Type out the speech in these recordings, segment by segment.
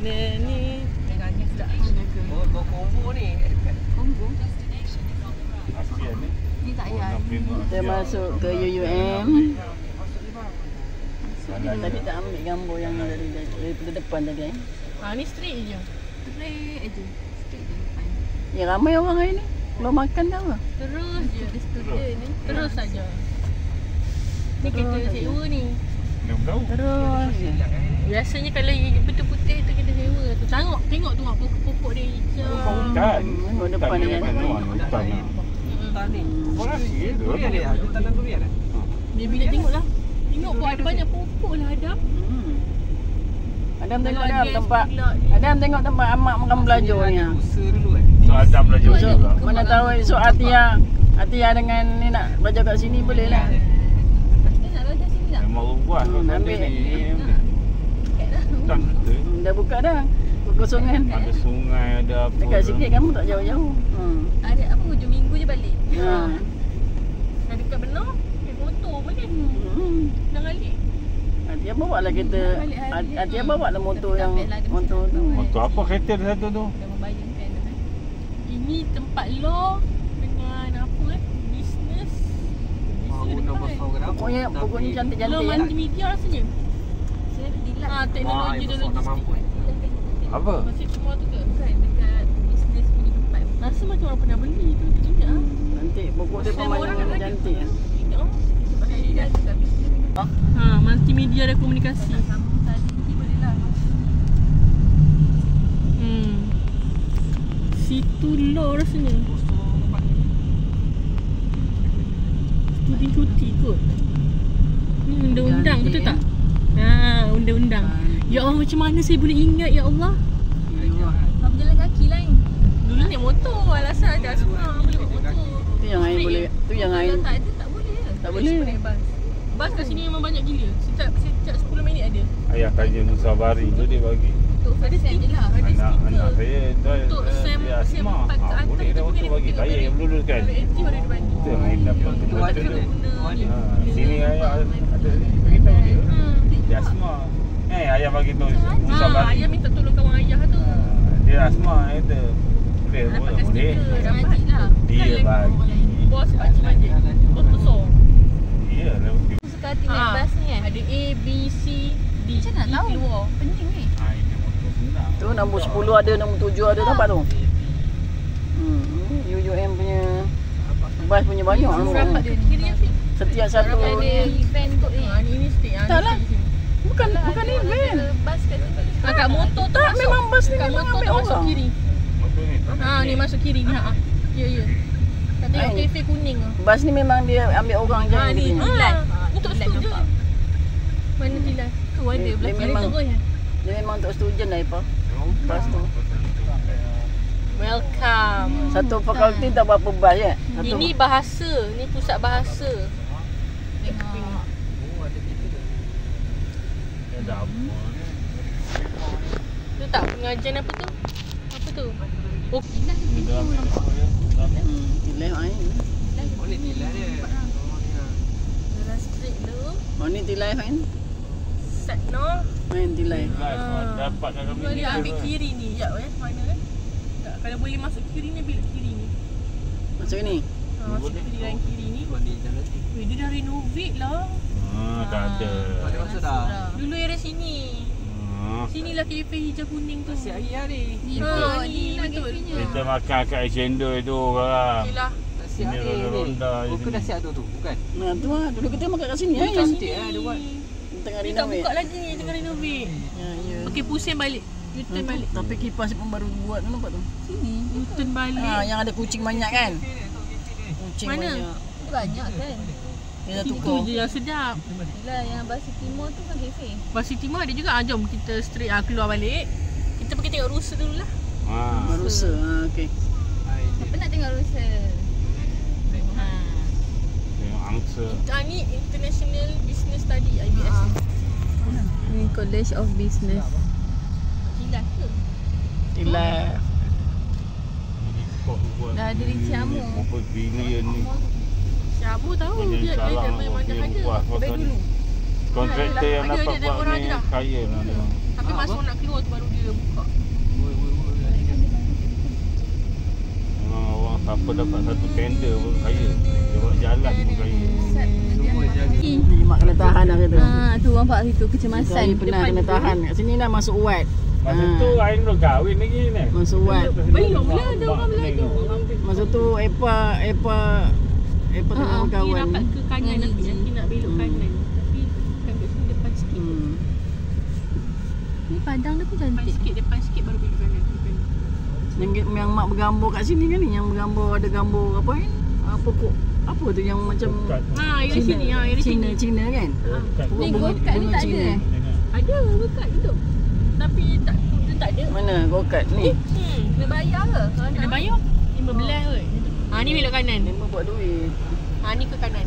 Dia ni megangnya sedap. Bawa combo ni. Combo. Asian ni. Ni tak payah. Kita masuk ke UUM. Tadi tak ambil gambar yang dari depan tadi. Ni straight je. Straight je. Straight je depan. Ya ramai orang hari ni. Belum makan ke apa? Terus je student ni. Terus saja. Ni kita sewa ni. Terus. Biasanya kalau putih-putih tu kita sewa tu. Tengok tu pokok-pokok dia hijau. Hutan. Tengok depan ni kan. Hutan ni. Hutan ni. Orang asyik tu. Durian dia. Hutan dan durian dah. Baby nak tengok lah. Tengok pun ada banyak pokok lah Adam. Adam tengok Adam tengok tempat Amak makan belajar ni. Usaha dulu kan. So Adam belajar juga. Mana tahu esok Atia dengan ni nak belajar kat sini boleh lah. Nak belajar sini tak? Memang ruas kalau ambil. dia ni. Hutan betul. Dah buka dah. Kekosongan. Ada sungai, ada apa. Dekat sikit kamu tak jauh-jauh. Ada apa hujung minggu je balik. Ha. Dah dekat benar. Naik motor balik. Dah balik. Atia bawa lah kereta. Atia bawa lah motor yang motor tu. Motor apa kereta dia satu tu? Dah membayangkan. Ini tempat law dengan apa business. Guna besar ke apa? Pokoknya Law cantik-cantik lah. multimedia rasanya. Teknologi dan logistik. Apa? Masih semua tu ke? Bukan dekat business punya tempat. Rasa macam orang pernah beli tu. Tak ingat lah. Cantik. Pokok dia pemandangan cantik. Ingat lah. Multimedia dan komunikasi. Sambung tadi ni boleh lah. Situ law rasanya. Studi cuti kot. Ni undang-undang betul tak? Undang-undang. Ya Allah, macam mana saya boleh ingat ya Allah? Kamu jalan kaki lah ni. Dulu naik motor, alasan ada asma boleh bawa motor. Tu yang Ain boleh. Tu yang Ain. Kalau tak ada tak boleh. Tak boleh. Naik bas. Bas kat sini memang banyak gila. Setiap 10 minit ada. Ayah tanya Musa Bari tu dia bagi. Untuk ada SAM je lah. Ada Anak saya untuk SAM dia asma. 4 ke atas Boleh dah tu waktu bagi. Saya yang dulu kan. Kalau aktif ada dibanding. Kita main dapat Kita kedua tak tu. kena Sini ayah ada beritahu dia. Dia asma. Ayah bagi tahu Musa Bari. Ayah minta tolong kawan ayah tu. Dia asma itu. Boleh Pakai boleh. stiker, dapat lah. Dia bagi. Bos pakcik majid. Bos besar. Iya lah. Suka hati naik bas ni kan? Ada A, B, C, D. Macam nak tahu? Keluar. Pening ni. Ini motor senang. Tu nombor 10 ada, nombor 7 ada nampak tu. UUM punya bas punya banyak. Rapat dia ni. Kiri yang sini. Setiap satu Ada event kot ni. Ini stay. Tak lah. Bukan event. Bas kat sini. Kat motor tu masuk. Memang bas ni kat memang motor ambil tu masuk orang. kiri. Motor ni. Ni masuk kiri ni. Ya. Tak tengok Ni. kafe kuning tu. Bas ni memang dia ambil orang je. Ni dia punya. Tilan. Untuk student. Mana Tilan? Tu ada Dia belakang memang- terus ya. Dia memang untuk student lah Ipa. Bas tu. Welcome. Satu fakulti tak berapa bas je. Satu. Ini bahasa. Ni pusat bahasa. Tengok. Ada apa ni? Tu tak pengajian apa tu? Apa tu? Oh, Ilai Ain. Oh ni tilah dia. jalan street tu. Oh ni tilai Ain. Set no. Main tilai. Dapat dah kami. Dia ambil kiri ni. Sekejap mana tak, kalau boleh masuk kiri ni, ambil kiri ni. Masuk ni. Masuk kiri dan kiri ni. Dia jalan tu. Weh, dia dah renovate lah. Tak ada. Dia masuk dah. Dulu area sini. Sinilah kafe hijau kuning tu. Asyik hari hari. Ni betul. Kita makan kat Ascendo tu sekarang. Okey lah. Asyik Ini hari ni. ronda-ronda je Oh, kena sini. siap tu bukan? Nah tu lah. Dulu kita makan kat sini. Cantik lah dia buat. Tengah Ni tak renovate. buka lagi ni, tengah renovate. Ya. Okey, pusing balik. U-turn balik. Tapi kipas pun baru buat tu nampak tu. Sini. U-turn balik. Yang ada kucing banyak kan? Kucing Mana? banyak. Banyak kan? Dia dah Itu tukar. je yang sedap. Yelah, yang Basi Timur tu kan kafe. Basi Timur ada juga. Jom kita straight keluar balik. Kita pergi tengok rusa dulu lah. Rusa. Okey. Siapa nak tengok rusa? Tengok angsa. Ni International Business Study IBS. Ni College of Business. Kilas ke? Tilai. Dah ada rinci amu. Berapa bilion ni. Siapa tahu Banyak dia salah. main macam ada. Baik dulu. Kontraktor yang Ada dapat je buat orang ni je dah. kaya lah dia. Tapi masa orang nak keluar tu baru dia buka. Apa dapat satu tender pun kaya. Dia buat jalan pun kaya. Semua jadi. Ni mak kena tahan lah kata. Tu nampak situ kecemasan. Saya pernah kena tahan. Kat sini dah masuk wad. Masa tu Ain belum kahwin lagi ni. Masuk wad. Belum lah ada orang Melayu. Masa tu Epa tengah berkawan. Dia dapat ke kanan nanti nak belok kanan. Tapi kat sini depan sikit. Ni padang dia pun Depan cantik. sikit, depan sikit baru belok kanan. Yang mak bergambar kat sini kan ni, yang bergambar ada gambar apa ni? Pokok apa tu yang macam Yang sini, yang sini. Cina kan? Ni go-kart ni tak ada Ada dekat tu. Tapi tak ada. Mana go-kart ni? Kena bayar ke? Kena bayar 15 kot. Ni belok kanan. Memang buat duit. Ni ke kanan.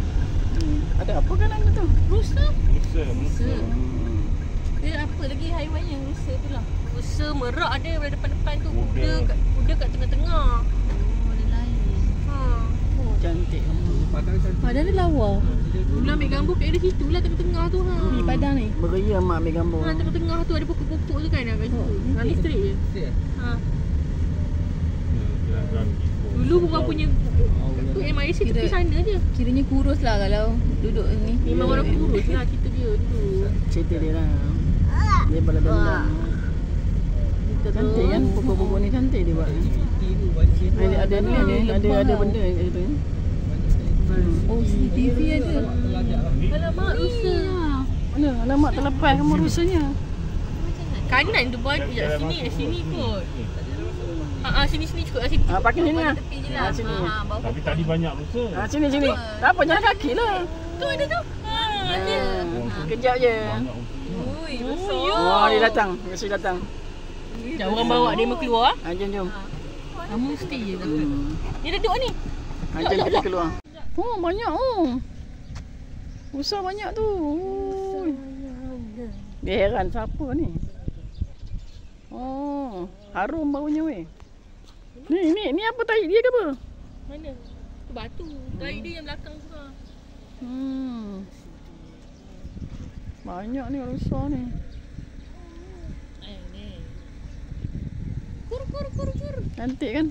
Ada apa kanan tu? Rusa. Rusa. Dia apa lagi haiwan yang rusa tu lah. Rusa merak ada pada depan-depan tu. Kuda kat tengah-tengah. Oh, dia lain. Cantik. Padang dia lawa. Mula ambil gambar kat area situ lah tengah-tengah tu. Ni padang ni. Beria mak ambil gambar. Tengah-tengah tu ada pokok-pokok tu kan kat situ. Ni straight je. Dulu bukan punya tu MIC tepi sana je. Kiranya kurus lah kalau duduk ni. Memang orang kurus lah cerita dia dulu. Cerita dia lah. Dia bala dendam. Cantik kan? Pokok-pokok ni cantik dia buat. Ada benda kat situ kan? Oh, CCTV ada. Alamak rusa. Mana? Alamak terlepas kamu rusanya. Kanan tu pun sini kot. Sini cukup lah sini. Pakai sini lah. Tepi je lah. Sini. Tapi tadi banyak rusa. Sini. Tak apa, jalan kaki lah. Tu ada tu. Ada. Kejap je. Ui, Oh, dia datang. Mesti datang. Jangan orang bawa dia mau keluar. Jom. Kamu stay je tak. Dia duduk ni. Jom kita keluar. Oh, banyak Rusa banyak tu. Dia heran siapa ni. Oh, harum baunya weh. Ni apa tahi dia ke apa? Mana? Tu batu. Tahi dia yang belakang tu lah. Banyak ni rusa ni. Kur. Cantik kan?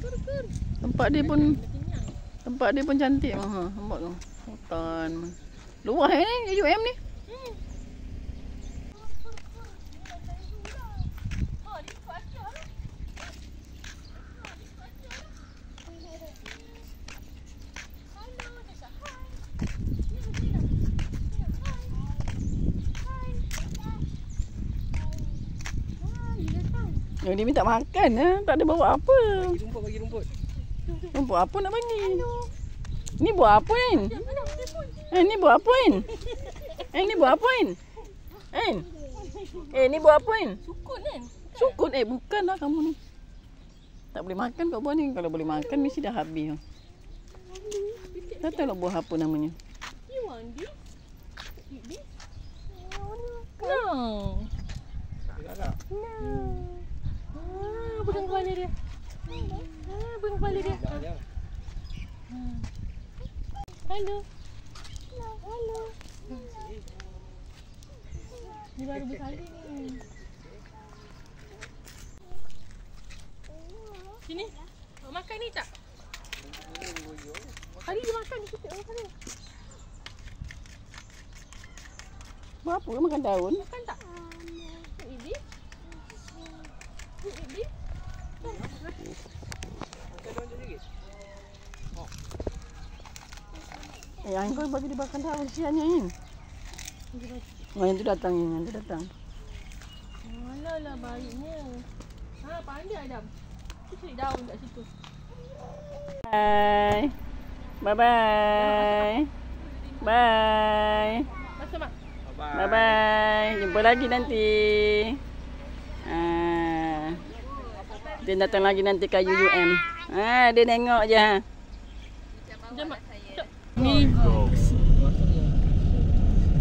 Tempat dia pun cantik. Nampak tu. Hutan. Luas ni UM ni. Dia minta makan tak ada bawa apa. Bagi rumput. Rumput apa nak bagi? Ni buat apa ni? Ni buat apa ni? Ni buat apa ni? Ni buat apa ni? Sukun kan? Sukun bukanlah kamu ni. Tak boleh makan kat buah ni. Kalau boleh makan mesti dah habis. Tak tahu lah buah apa namanya. You want this? Eat this? No. Pegang kepala dia. Pegang kepala dia. Hello. Ni baru bersalin ni. Sini. Nak makan ni tak? Hari dia makan di situ. Makan ni. Buat apa? Makan daun? Makan tak? Eat this? Eat this? Yang kau bagi dia makan daun siannya ni. Yang tu datang. Alah baiknya. Pandai Adam. Tu cari daun kat situ. Bye. Masuk mak. Bye. Jumpa lagi nanti. Dia datang lagi nanti ke UUM. Dia tengok je. Jom mak. Ni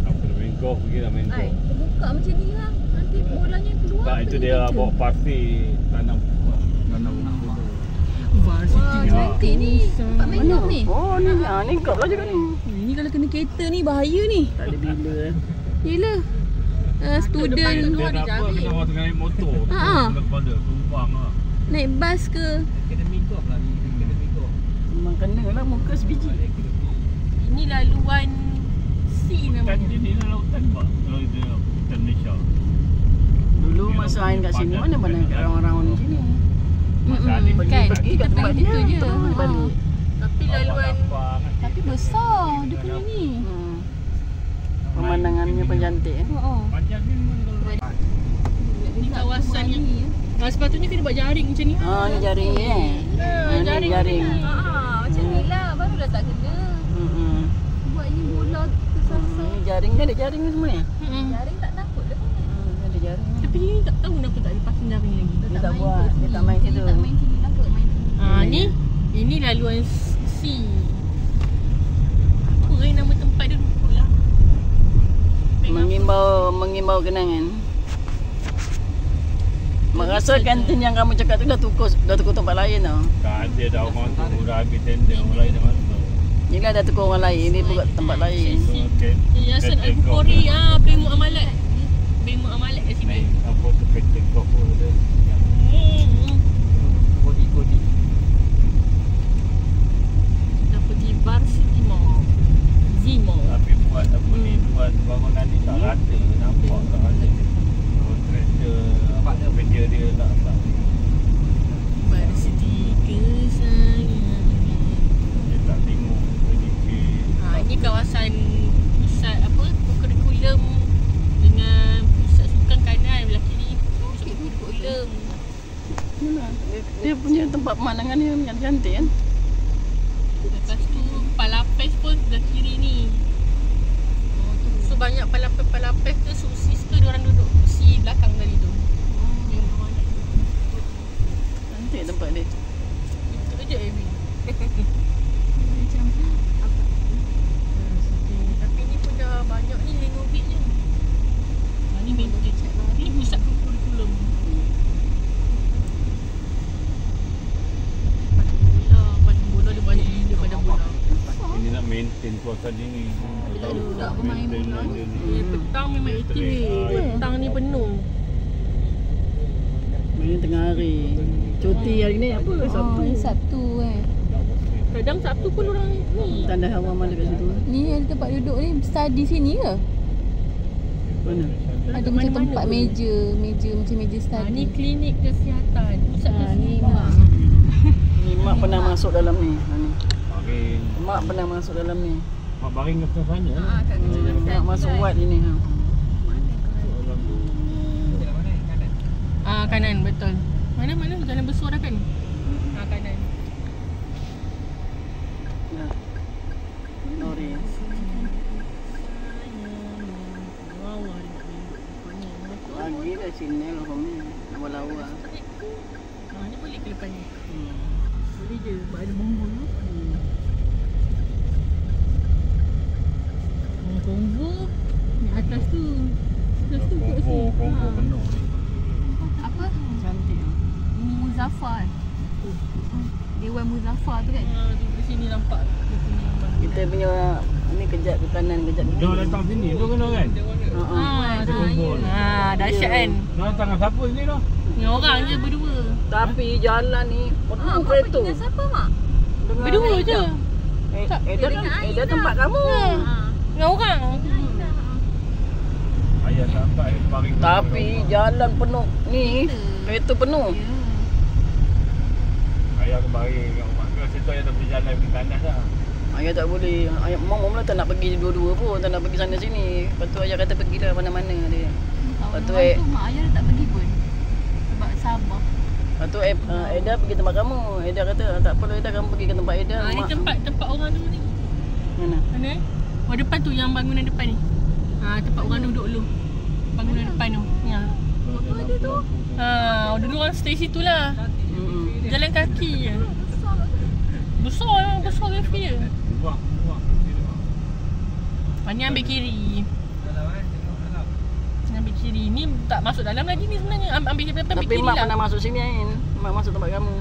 Apa main golf pergi lah main golf. Terbuka macam ni lah. Nanti bolanya keluar. Tak, itu dia bawa pasir tanam rumput tu. Wah, cantik ni. Tempat main golf ni. Oh, ni golf lah juga ni. Ini kalau kena kereta ni bahaya ni. Tak ada bila. Yelah. Student Dia nak apa, kena orang tengah naik motor. Kena kepala, tumpang lah. naik bas ke. Akademi golf lah ni. Akademi golf. Memang kena lah muka sebiji. Ini laluan C Kan namanya. dia ni lah lautan pak. Kalau itu lautan Malaysia. Dulu masa Ain kat sini mana kat orang-orang di sini. Masa Ali pergi Kan Pergi kita kat tempat pergi dia, tu je. terus balik. Tapi laluan Tapi besar dia punya ni. Pemandangannya pun cantik. Panjang ni memang kalau di kawasan yang sepatutnya kena buat jaring macam ni. Ni jaring ni ni jaring jaring. Macam ni lah. Baru dah tak kena. Buat ni bola tersasar. Ni jaring ni ada jaring ni semua ni. Jaring tak takut dah. Ada jaring. Tapi ni tak tahu kenapa tak ada pasang jaring lagi. Dia tak buat, dia tak main situ. Tak main sini lah kot main sini. Ni ini laluan C. Apa nama tempat dia lupa lah. Mengimbau kenangan. Mak rasa kantin yang kamu cakap tu dah tukar tempat lain tau. tak ada dah orang tu dah habis tender orang lain dah masuk. Ni lah dah tukar orang lain, ni buat tempat lain. Okey. Yayasan Al-Bukhari Bank Muamalat. Bank Muamalat kat sini. Apa tu PT kau pun ada. Kodi. Kita pergi Bar City Mall. Zimo. Tapi buat apa ni, buat bangunan ni tak rata, nampak tak ada. Kontraktor apa benda dia tak. Bar City kesayangan. Dia tak tengok sedikit. Ini kawasan pusat kurikulum dengan pusat sukan kanan belah kiri. Pusat kurikulum. Dia punya tempat pemandangan ni yang cantik kan. Lepas tu Palapes pun belah kiri ni. So banyak palapes ke susis ke diorang duduk si belakang tadi tu. Cantik tempat dia. Itu je Amy. Tapi ni pun dah banyak ni renovate je. Ni maintain. Ni pusat kurikulum. Padang bola dia banyak dia padang bola. Ini nak maintain kawasan ini. Tak ada budak bermain bola. Petang memang aktif. Petang ni penuh. Ini tengah hari. Cuti hari ni apa? Sabtu. Sabtu kan. Kadang Sabtu pun orang ni. Tanda hawa mana kat situ? Ni ada tempat duduk ni study sini ke? Mana? Ada macam tempat meja macam meja study. Ni klinik kesihatan. Pusat kesihatan. Ni mak pernah masuk dalam ni. Baring. Mak pernah masuk dalam ni. Mak baring ke sana. Kat Mak masuk ward ini. Kanan betul. Mana jalan besar dah kan? Kanan. Ya. Lori. Lagi dah sini lah kami. Lawa-lawa. Ni boleh ke lepas ni? Boleh je. Sebab ada bumbu tu. Bumbu ni atas tu. Atas tu kat sini. Kongko penuh. apa? Cantik. Muzaffar. Dewan Muzaffar tu kan. Di sini nampak dia punya Kita punya ni kejap ke kanan, kejap ke Dia kiri. datang sini tu kena kan? tu. kumpul. Dahsyat kan? Dia datang dengan siapa sini tu? Ni orang je berdua. Tapi jalan ni penuh kereta. Dengan siapa mak? Berdua je. Dia tempat kamu. Dengan orang. Ayah sampai baring. Tapi jalan penuh ni, kereta penuh. Ayah ke baring kat rumah. Ke situ ayah tak boleh jalan ke kanan dah. Ayah tak boleh. Ayah mula tak nak pergi dua-dua pun, tak nak pergi sana sini. Lepas tu ayah kata pergilah mana-mana dia. Lepas tu mak ayah dah tak pergi pun. Sebab sabar. Lepas tu Eda pergi tempat kamu. Eda kata tak apa Eda, kamu pergi ke tempat Eda. Ni tempat orang dulu ni. Mana? Mana eh? Oh depan tu yang bangunan depan ni. Tempat orang duduk dulu. Bangunan depan tu. Ya. Apa dia tu? Dulu orang stay situ lah. Jalan kaki je. Besar cafe je. Buah. Ni ambil kiri. Ambil kiri. Ni tak masuk dalam lagi ni sebenarnya. Ambil kiri Tapi mak pernah masuk sini Ain. Mak masuk tempat kamu.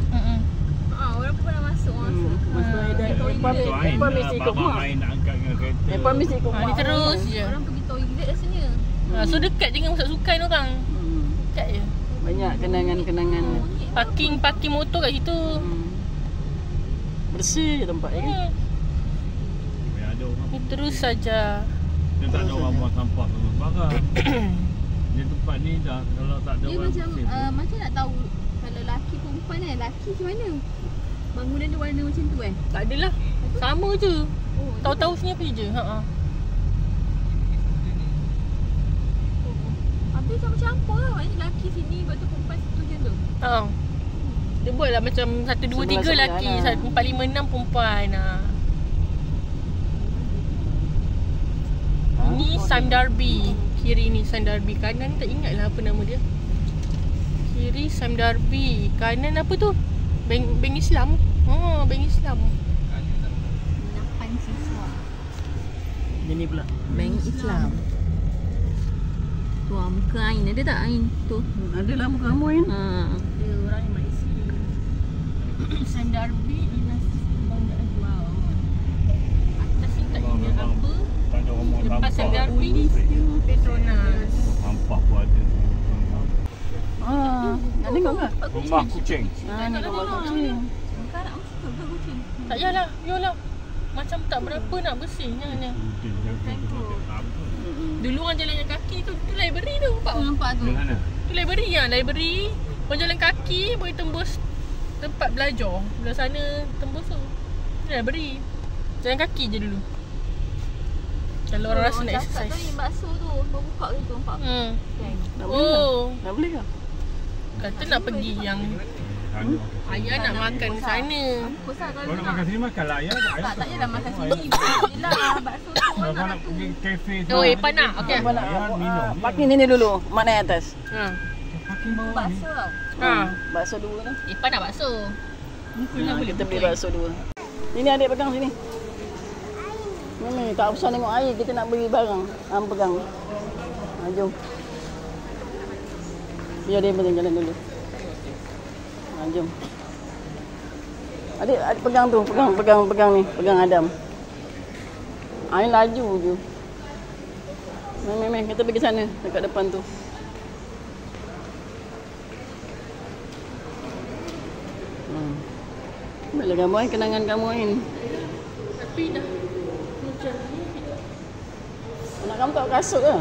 Orang pun pernah masuk. Masa Eda Epa mesti ikut mak. Main nak angkat dengan kereta. Epa mesti ikut mak. Ni terus je. Orang pergi toilet rasanya. So dekat je dengan pusat sukan orang. Dekat je. Banyak kenangan-kenangan. Parking motor kat situ. Bersih je tempat kan. Ada orang Terus saja. dia tak ada orang buat sampah tu barang. Dia tempat ni dah kalau tak ada Dia orang macam bersih tu. macam nak tahu kalau laki perempuan kan. Laki macam mana? Bangunan dia warna macam tu kan? Tak adalah. Sama je. Oh, Tahu-tahu sini je. habis campur-campur lah. Maknanya laki sini, lepas tu perempuan situ macam tu. Dia buatlah macam 1, 2, 3 Sebelah laki, lah. 4, 5, 6 perempuan. Ini Sandarbi. Kiri ni Sandarbi. Kanan tak ingat lah apa nama dia. Kiri Sandarbi. Kanan apa tu? Bank Islam. Bank Islam. 8 siswa. Ini pula. Bank Islam. Tu muka Ain. Ada tak Ain? Tu. Adalah muka kamu kan. Dia orang yang Malaysia. Sandarbi Dinas Pembangunan. Wow. Atas ni tak ingat apa. Tak ada orang buat Lepas sampah. Sandarbi Petronas. Sampah pun ada. Nak tengok ke? Rumah kucing. Ni rumah kucing. Sekarang mesti tu kucing. Tak yalah, yolah. Macam tak berapa nak bersihnya. Kucing jaga tu macam apa. Dulu orang jalan yang kaki tu library tu nampak. Nampak tu. Di mana? Tu library lah, library. Orang jalan kaki boleh tembus tempat belajar. Belah sana tembus tu. Library. Jalan kaki je dulu. Kalau orang rasa nak cakap tu exercise. ni bakso tu. Buka gitu nampak. Hmm. Kan? Nak beli ke? Oh, Nak beli ke? kata nak pergi yang Sana. ayah nak makan sana. Besar kalau Kau nak makan sini makan lah ayah. Tak payahlah makan sini. Yelah bakso tu Kalau orang kau nak nak pergi kafe Oh, Epan nak? Okey. Apa nak? Ayah minum. Parking sini dulu. Mak naik atas. Parking bawah ni. bakso tau. Bakso dua tu. Epan nak bakso. Kita beli bakso dua. Ini adik pegang sini. Ni tak usah tengok air. Kita nak beli barang. Pegang. Jom. Biar dia berjalan jalan dulu. Jom. Adik pegang tu. Pegang ni. Pegang Adam. Air laju je. Meh. Kita pergi sana. Dekat depan tu. Boleh kamu Ain. Kenangan kamu Ain. Tapi dah macam ni. Anak kamu tak kasut ke?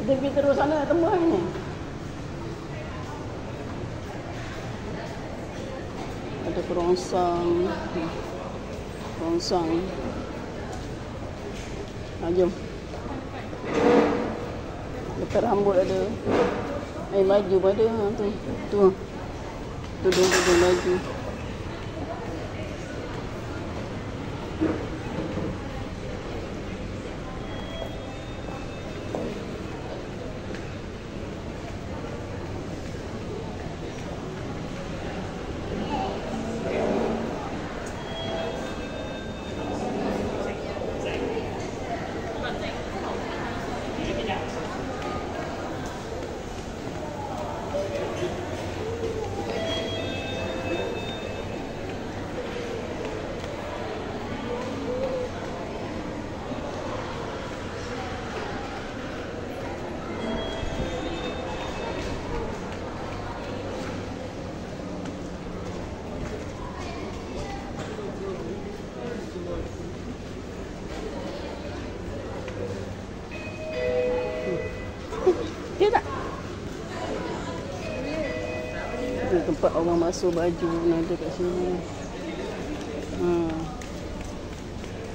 Kita pergi terus sana tembus hari ni. Ada kerongsang. Jom. Dekat rambut ada. Baju pun ada. Tu. Tudung baju. Dia tak? Ini tempat orang basuh baju ada kat sini.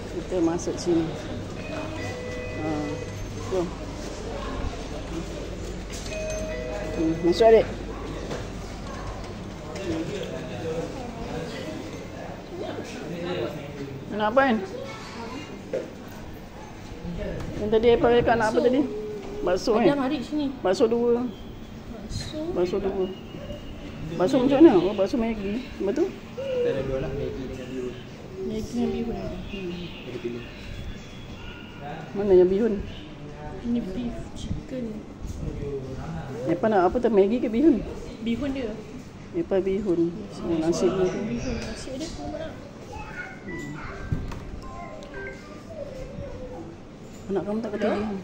Kita masuk sini. Jom. Masuk adik. Nak apa kan? Yang tadi apa cakap nak apa tadi? Bakso kan? Ada mari sini. Bakso dua. Bakso dua. Bakso macam mana? Oh, bakso Maggi. Betul? Kita ada dua lah, Maggi dengan bihun. Maggi dengan bihun. Jadi pilih. Mana yang bihun? Ini beef chicken. Apa nak apa tu? Maggi ke bihun? Bihun dia. Apa bihun? Nasi bihun. Bihun nasi ada kamu nak? Anak kamu tak kata bihun.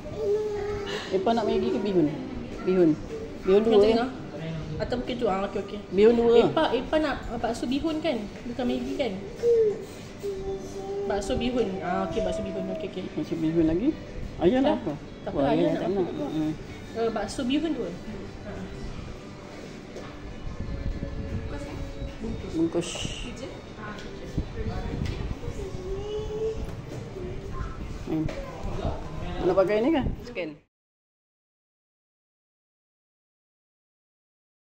Epa nak Maggi ke bihun? Bihun. Bihun dua. Tengok. Atau mungkin tu. Okey. Bihun dua. Epa nak bakso bihun kan? Bukan Maggi kan? Bakso bihun. Okey, bakso bihun. Okey. Macam bihun lagi? Ayah nak apa? Tak apa, Wah, ayah tak nak nak. apa. Bakso bihun dua. Bungkus. Mana pakai ni kan? Scan.